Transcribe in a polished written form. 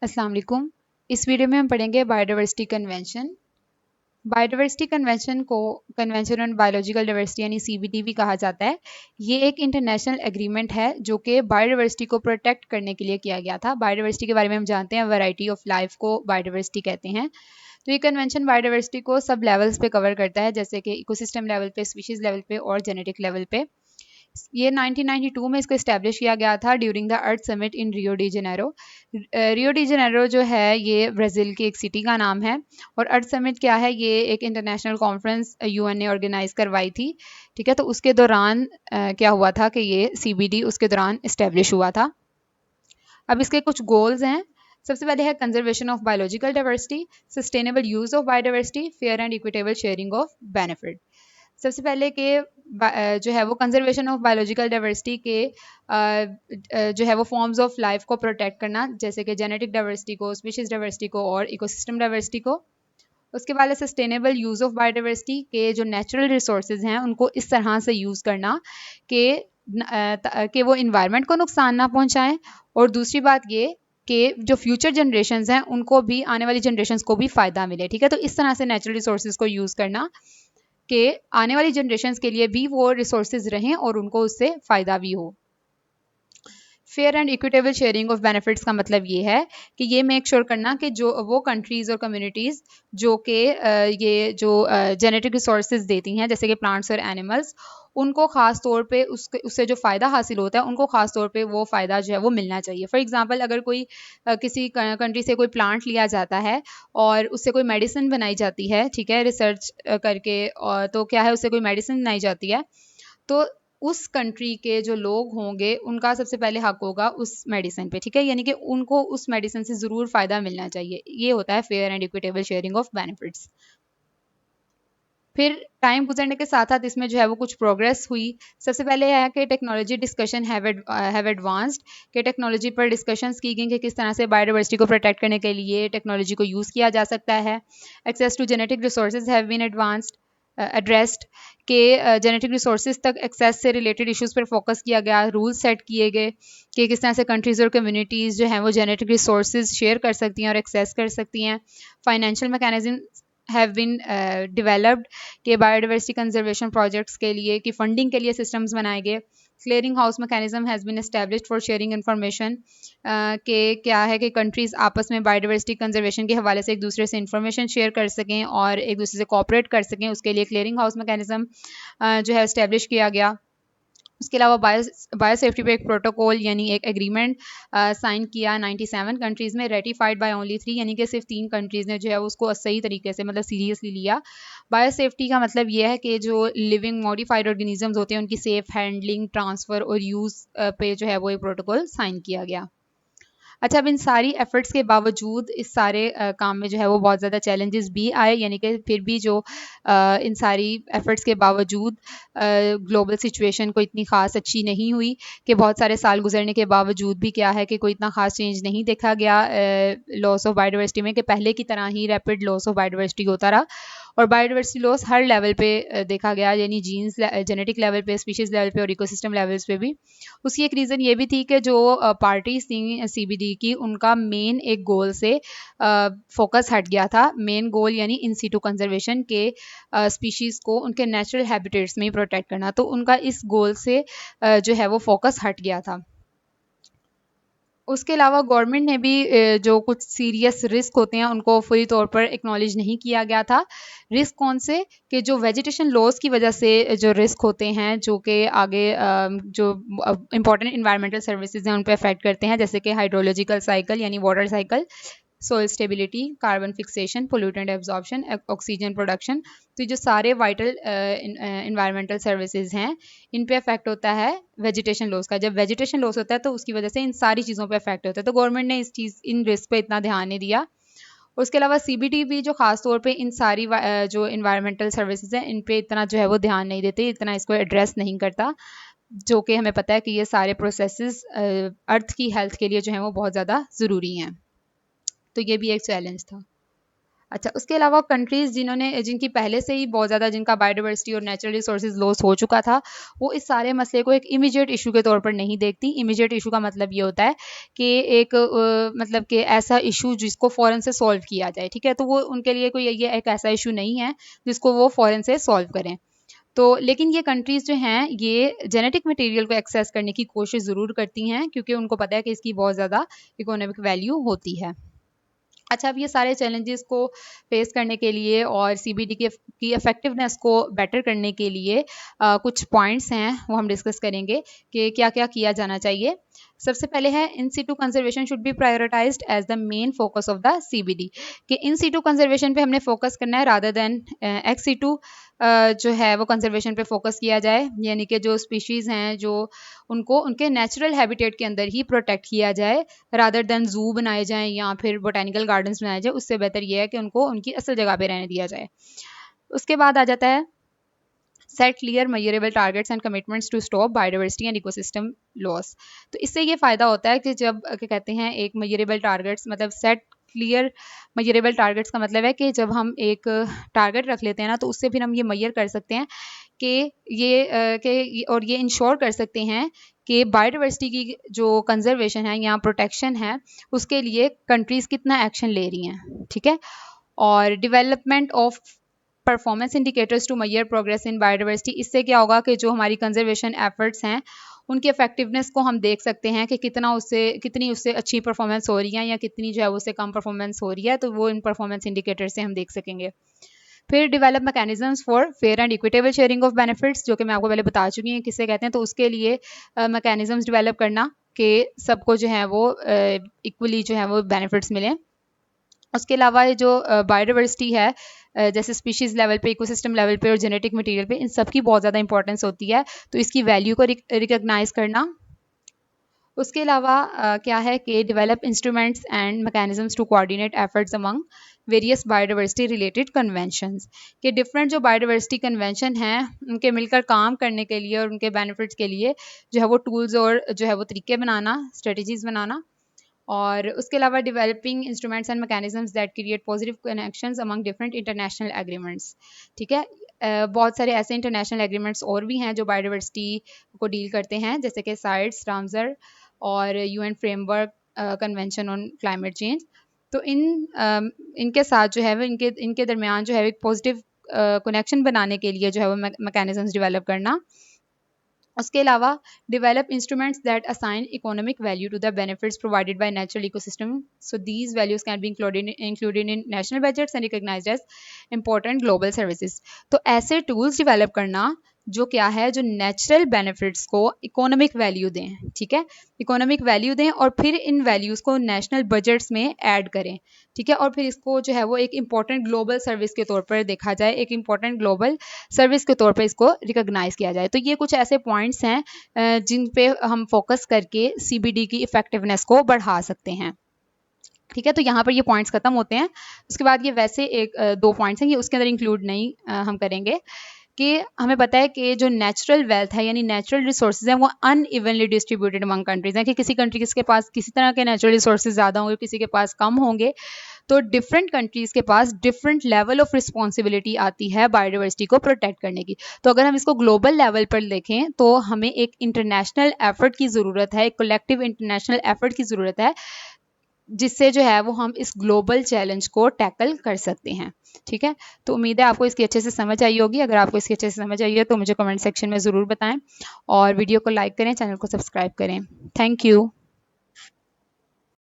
अस्सलाम वालेकुम। इस वीडियो में हम पढ़ेंगे बायोडाइवर्सिटी कन्वेंशन। बायोडाइवर्सिटी कन्वेंशन को कन्वेंशन ऑन बायोलॉजिकल डाइवर्सिटी यानी सीबीडी भी कहा जाता है। ये एक इंटरनेशनल एग्रीमेंट है जो कि बायोडाइवर्सिटी को प्रोटेक्ट करने के लिए किया गया था। बायोडाइवर्सिटी के बारे में हम जानते हैं, वैरायटी ऑफ लाइफ को बायोडाइवर्सिटी कहते हैं। तो ये कन्वेंशन बायोडाइवर्सिटी को सब लेवल्स पे कवर करता है, जैसे कि इकोसिस्टम लेवल पे, स्पीशीज लेवल पे और जेनेटिक लेवल पे। ये 1992 में इसको इस्टेब्लिश किया गया था during the earth summit in Rio de Janeiro. Rio de Janeiro जो है ये ब्राज़ील की एक सिटी का नाम है। और अर्थ समिट क्या है, ये एक इंटरनेशनल कॉन्फ्रेंस यूएन ने ऑर्गेनाइज करवाई थी। ठीक है, तो उसके दौरान क्या हुआ था कि ये सीबीडी उसके दौरान इस्टेब्लिश हुआ था। अब इसके कुछ गोल्स हैं। सबसे पहले है conservation of biological diversity, sustainable use of biodiversity, fair and equitable sharing of benefit. सबसे पहले के जो है वो कंजर्वेशन ऑफ बायोलॉजिकल डाइवर्सिटी के जो है वो फॉर्म्स ऑफ लाइफ को प्रोटेक्ट करना, जैसे कि जेनेटिक डाइवर्सिटी को, स्पीशीज डाइवर्सिटी को और इकोसिस्टम डाइवर्सिटी को। उसके बाद सस्टेनेबल यूज़ ऑफ बायोडाइवर्सिटी के जो नेचुरल रिसोर्सेज हैं उनको इस तरह से यूज़ करना कि वो इन्वायरमेंट को नुकसान ना पहुंचाएं। और दूसरी बात ये कि जो फ्यूचर जनरेशन्स हैं उनको भी, आने वाली जनरेशन्स को भी फ़ायदा मिले। ठीक है, तो इस तरह से नेचुरल रिसोर्सेज को यूज़ करना कि आने वाली जनरेशन्स के लिए भी वो रिसोर्सेज रहें और उनको उससे फ़ायदा भी हो। Fair and equitable sharing of benefits का मतलब ये है कि ये मेक श्योर करना कि जो वो कंट्रीज़ और कम्युनिटीज़ जो कि ये जो जेनेटिक रिसोर्सेज देती हैं, जैसे कि प्लांट्स और एनिमल्स, उनको ख़ास तौर पे उससे जो फ़ायदा हासिल होता है उनको ख़ास तौर पे वो फ़ायदा जो है वो मिलना चाहिए। फॉर एग्जांपल, अगर कोई किसी कंट्री से कोई प्लांट लिया जाता है और उससे कोई मेडिसिन बनाई जाती है, ठीक है, रिसर्च करके, और तो क्या है, उससे कोई मेडिसिन बनाई जाती है, तो उस कंट्री के जो लोग होंगे उनका सबसे पहले हक होगा उस मेडिसिन पे। ठीक है, यानी कि उनको उस मेडिसिन से ज़रूर फ़ायदा मिलना चाहिए। ये होता है fair and equitable sharing of benefits. फिर टाइम गुजरने के साथ साथ इसमें जो है वो कुछ प्रोग्रेस हुई। सबसे पहले है कि टेक्नोलॉजी डिस्कशन हैव एडवांस्ड, कि टेक्नोलॉजी पर डिस्कशंस की गई कि किस तरह से बायोडाइवर्सिटी को प्रोटेक्ट करने के लिए टेक्नोलॉजी को यूज़ किया जा सकता है। Access to genetic resources have been advanced addressed, के जेनेटिक रिसोर्सेज तक एक्सेस से रिलेटेड इश्यूज़ पर फोकस किया गया, रूल्स सेट किए गए कि किस तरह से कंट्रीज़ और कम्युनिटीज़ जो हैं वो जेनेटिक रिसोर्सेज शेयर कर सकती हैं और एक्सेस कर सकती हैं। Financial mechanism have been developed कि बायोडाइवर्सिटी कंजर्वेशन प्रोजेक्ट्स के लिए कि फंडिंग के लिए सिस्टम्स बनाए गए। Clearing house mechanism has been established for sharing information, कि क्या है कि कंट्रीज़ आपस में बायोडाइवर्सिटी कंजर्वेशन के हवाले से एक दूसरे से इंफॉर्मेशन शेयर कर सकें और एक दूसरे से कोऑपरेट कर सकें, उसके लिए क्लियरिंग हाउस मैकेनिज्म जो है इस्टेब्लिश किया गया। उसके अलावा बायोसेफ्टी पे एक प्रोटोकॉल यानी एक एग्रीमेंट साइन किया 97 कंट्रीज़ में, रेटिफाइड बाय ओनली 3, यानी कि सिर्फ 3 कंट्रीज़ ने जो है उसको सही तरीके से, मतलब सीरियसली लिया। बायोसेफ्टी का मतलब ये है कि जो लिविंग मॉडिफाइड ऑर्गेनिजम्स होते हैं उनकी सेफ हैंडलिंग, ट्रांसफ़र और यूज़ पे जो है वो एक प्रोटोकॉल साइन किया गया। अच्छा, अब इन सारी एफर्ट्स के बावजूद इस सारे काम में जो है वो बहुत ज़्यादा चैलेंजेस भी आए, यानी कि फिर भी जो इन सारी एफर्ट्स के बावजूद ग्लोबल सिचुएशन को इतनी ख़ास अच्छी नहीं हुई, कि बहुत सारे साल गुजरने के बावजूद भी क्या है कि कोई इतना ख़ास चेंज नहीं देखा गया लॉस ऑफ बायोडाइवर्सिटी में, कि पहले की तरह ही रैपिड लॉस ऑफ बायोडाइवर्सिटी होता रहा। और बायोडाइवर्सिटी लॉस हर लेवल पे देखा गया, यानी जीन्स, जेनेटिक लेवल पे, स्पीशीज़ लेवल पे और इकोसिस्टम लेवल्स पे भी। उसकी एक रीज़न ये भी थी कि जो पार्टीज थी सीबीडी की, उनका मेन एक गोल से फोकस हट गया था। मेन गोल यानी इन सीटू कंजर्वेशन के स्पीशीज़ को उनके नेचुरल हैबिटेट्स में ही प्रोटेक्ट करना, तो उनका इस गोल से जो है वो फोकस हट गया था। उसके अलावा गवर्नमेंट ने भी जो कुछ सीरियस रिस्क होते हैं उनको पूरी तौर पर एक्नॉलेज नहीं किया गया था। रिस्क कौन से, कि जो वेजिटेशन लॉस की वजह से जो रिस्क होते हैं, जो कि आगे जो इंपॉर्टेंट इन्वायरमेंटल सर्विसेज हैं उन पर अफेक्ट करते हैं, जैसे कि हाइड्रोलॉजिकल साइकिल यानी water cycle, soil stability, carbon fixation, pollutant absorption, oxygen production. तो ये जो सारे वाइटल इन्वायरमेंटल सर्विसेज हैं, इन पे अफेक्ट होता है वेजिटेशन लॉस का। जब वेजिटेशन लॉस होता है तो उसकी वजह से इन सारी चीज़ों पे अफेक्ट होता है, तो गवर्नमेंट ने इन रिस्क पे इतना ध्यान नहीं दिया। उसके अलावा सीबीडी भी जो खास तौर पे इन सारी जो इन्वायरमेंटल सर्विसेज हैं इन पे इतना जो है वो ध्यान नहीं देते, इतना इसको एड्रेस नहीं करता, जो कि हमें पता है कि ये सारे प्रोसेसेस अर्थ की हेल्थ के लिए जो है वो बहुत ज़्यादा ज़रूरी हैं। तो ये भी एक चैलेंज था। अच्छा, उसके अलावा कंट्रीज़ जिनकी पहले से ही बहुत ज़्यादा जिनका बायोडाइवर्सिटी और नेचुरल रिसोर्सेज लॉस हो चुका था, वो इस सारे मसले को एक इमीडिएट इशू के तौर पर नहीं देखती। इमीडिएट इशू का मतलब ये होता है कि एक मतलब कि ऐसा इशू जिसको फ़ौरन से सॉल्व किया जाए, ठीक है? तो वो उनके लिए कोई ये एक ऐसा इशू नहीं है जिसको वो फ़ौरन से सॉल्व करें। तो लेकिन ये कंट्रीज़ जो हैं, ये जेनेटिक मटेरियल को एक्सेस करने की कोशिश ज़रूर करती हैं, क्योंकि उनको पता है कि इसकी बहुत ज़्यादा इकोनॉमिक वैल्यू होती है। अच्छा, अब ये सारे चैलेंजेस को फेस करने के लिए और सीबीडी की इफ़ेक्टिवनेस को बेटर करने के लिए कुछ पॉइंट्स हैं, वो हम डिस्कस करेंगे कि क्या-क्या किया जाना चाहिए। सबसे पहले है in situ conservation should be prioritized as the main focus of the CBD, कि इन सिटू कंजर्वेशन पे हमने फोकस करना है रादर देन एक्स सिटू जो है वो कंजर्वेशन पे फोकस किया जाए, यानी कि जो स्पीशीज़ हैं जो उनको उनके नेचुरल हैबिटेट के अंदर ही प्रोटेक्ट किया जाए रादर देन ज़ू बनाए जाएँ या फिर बोटेनिकल गार्डन्स बनाए जाएँ। उससे बेहतर ये है कि उनको उनकी असल जगह पे रहने दिया जाए। उसके बाद आ जाता है set clear measurable targets and commitments to stop biodiversity and ecosystem loss. तो इससे ये फ़ायदा होता है कि जब क्या कहते हैं एक मेजरेबल टारगेट्स मतलब सेट क्लियर मेजरेबल टारगेट्स का मतलब है कि जब हम एक टारगेट रख लेते हैं ना, तो उससे फिर हम ये मेजर कर सकते हैं कि और ये इंश्योर कर सकते हैं कि बायोडाइवर्सिटी की जो कंजर्वेशन है या प्रोटेक्शन है, उसके लिए कंट्रीज़ कितना एक्शन ले रही हैं, ठीक है? और development of performance indicators to measure progress in biodiversity, इससे क्या होगा कि जो हमारी कंजर्वेशन एफर्ट्स हैं उनकी इफेक्टिवनेस को हम देख सकते हैं कि कितनी उससे अच्छी परफॉर्मेंस हो रही है या कितनी जो है उससे कम परफॉर्मेंस हो रही है, तो वो इन परफॉर्मेंस इंडिकेटर से हम देख सकेंगे। फिर develop mechanisms for fair and equitable sharing of benefits, जो कि मैं आपको पहले बता चुकी हूँ किसे कहते हैं। तो उसके लिए मैकेनिज्म्स डेवलप करना कि सबको जो है वो इक्वली जो है वो बेनिफिट्स मिलें। उसके अलावा ये जो बायोडाइवर्सिटी है जैसे स्पीशीज़ लेवल पे, इकोसिस्टम लेवल पे और जेनेटिक मटेरियल पे, इन सब की बहुत ज़्यादा इंपॉर्टेंस होती है, तो इसकी वैल्यू को रिकग्नाइज करना। उसके अलावा क्या है कि develop instruments and mechanisms to coordinate efforts among various biodiversity related conventions, के डिफरेंट जो बायोडाइवर्सिटी कन्वेंशन हैं उनके मिलकर काम करने के लिए और उनके बेनिफिट्स के लिए जो है वो टूल्स और जो है वो तरीके बनाना, स्ट्रेटजीज बनाना। और उसके अलावा developing instruments and mechanisms that create positive connections among different international agreements, ठीक है? बहुत सारे ऐसे इंटरनेशनल एग्रीमेंट्स और भी हैं जो बायोडाइवर्सिटी को डील करते हैं, जैसे कि साइट्स, रामसर और UN framework convention on climate change. तो इनके साथ जो है वो इनके दरमियान जो है एक पॉजिटिव कनेक्शन बनाने के लिए जो है वो मैकेनिज्म्स डेवलप करना। उसके अलावा develop instruments that assign economic value to the benefits provided by natural ecosystem, so these values can be included in national budgets and recognised as important global services. तो ऐसे टूल्स डेवलप करना जो क्या है, जो नेचुरल बेनिफिट्स को economic value दें, ठीक है? इकोनॉमिक वैल्यू दें और फिर इन वैल्यूज़ को नेशनल बजट्स में ऐड करें, ठीक है? और फिर इसको जो है वो एक इम्पॉर्टेंट ग्लोबल सर्विस के तौर पर देखा जाए, एक इम्पॉर्टेंट ग्लोबल सर्विस के तौर पे इसको रिकॉग्नाइज किया जाए। तो ये कुछ ऐसे पॉइंट्स हैं जिन पे हम फोकस करके सीबीडी की इफेक्टिवनेस को बढ़ा सकते हैं, ठीक है? तो यहाँ पर ये पॉइंट्स खत्म होते हैं। उसके बाद ये वैसे दो पॉइंट्स हैं, ये उसके अंदर इंक्लूड नहीं हम करेंगे कि हमें पता है कि जो नेचुरल वेल्थ है यानी नेचुरल रिसोर्सेज हैं वो अनइवनली डिस्ट्रीब्यूटेड अमंग कंट्रीज हैं, कि किसी कंट्री के पास किसी तरह के नेचुरल रिसोर्सेज ज़्यादा होंगे, किसी के पास कम होंगे। तो डिफरेंट कंट्रीज़ के पास डिफरेंट लेवल ऑफ रिस्पॉन्सिबिलिटी आती है बायोडाइवर्सिटी को प्रोटेक्ट करने की। तो अगर हम इसको ग्लोबल लेवल पर देखें तो हमें एक इंटरनेशनल एफर्ट की ज़रूरत है, एक कलेक्टिव इंटरनेशनल एफर्ट की ज़रूरत है, जिससे जो है वो हम इस ग्लोबल चैलेंज को टैकल कर सकते हैं, ठीक है? तो उम्मीद है आपको इसकी अच्छे से समझ आई होगी। अगर आपको इसकी अच्छे से समझ आई है तो मुझे कमेंट सेक्शन में ज़रूर बताएं और वीडियो को लाइक करें, चैनल को सब्सक्राइब करें। Thank you.